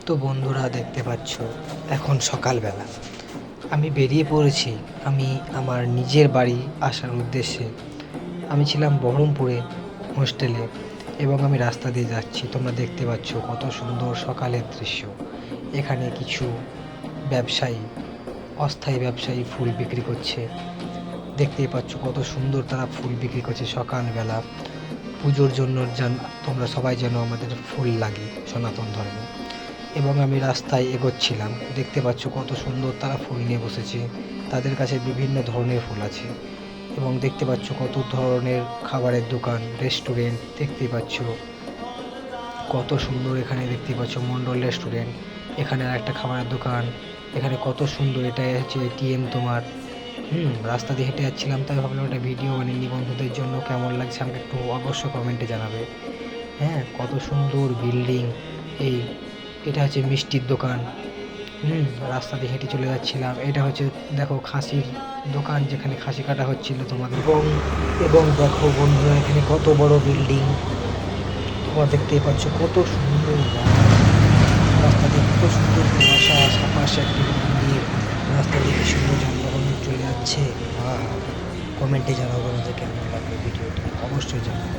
তো বন্ধুরা দেখতে পাচ্ছ এখন সকালবেলা আমি বেরিয়ে পড়েছি আমি আমার নিজের বাড়ি আসার উদ্দেশ্যে। আমি ছিলাম বহরমপুরে হোস্টেলে এবং আমি রাস্তা দিয়ে যাচ্ছি। তোমরা দেখতে পাচ্ছ কত সুন্দর সকালের দৃশ্য। এখানে কিছু ব্যবসায়ী, অস্থায়ী ব্যবসায়ী ফুল বিক্রি করছে। দেখতেই পাচ্ছ কত সুন্দর তারা ফুল বিক্রি করছে সকালবেলা। পুজোর জন্য তোমরা সবাই যেন আমাদের ফুল লাগে সনাতন ধর্মে। এবং আমি রাস্তায় এগোচ্ছিলাম, দেখতে পাচ্ছ কত সুন্দর তারা ফুল নিয়ে বসেছে। তাদের কাছে বিভিন্ন ধরনের ফুল আছে এবং দেখতে পাচ্ছ কত ধরনের খাবারের দোকান, রেস্টুরেন্ট দেখতেই পাচ্ছ কত সুন্দর। এখানে দেখতে পাচ্ছ মন্ডল রেস্টুরেন্ট, এখানে আর একটা খাবারের দোকান। এখানে কত সুন্দর, এটা হচ্ছে এটিএম তোমার। রাস্তা দিয়ে হেঁটে যাচ্ছিলাম, তাই ভাবলাম একটা ভিডিও বানিয়ে নিই। বন্ধুদের জন্য কেমন লাগছে আমাকে একটু অবশ্যই কমেন্টে জানাবে। হ্যাঁ, কত সুন্দর বিল্ডিং। এই এটা হচ্ছে মিষ্টির দোকান। রাস্তা দিয়ে হেঁটে চলে যাচ্ছিলাম। এটা হচ্ছে দেখো খাসির দোকান, যেখানে খাসি কাটা হচ্ছিল তোমাদের। এবং দেখো বন্ধুরা এখানে কত বড় বিল্ডিং। তোমরা দেখতেই পাচ্ছ কত সুন্দর রাস্তা দিয়ে কত সুন্দর কুয়াশা, আশেপাশে একটি মন্দির। রাস্তা দিয়ে কি সুন্দর যানবাহন চলে যাচ্ছে। কমেন্টে জানাবো আমাদের কেমন লাগলো ভিডিওটা, অবশ্যই জানাবো।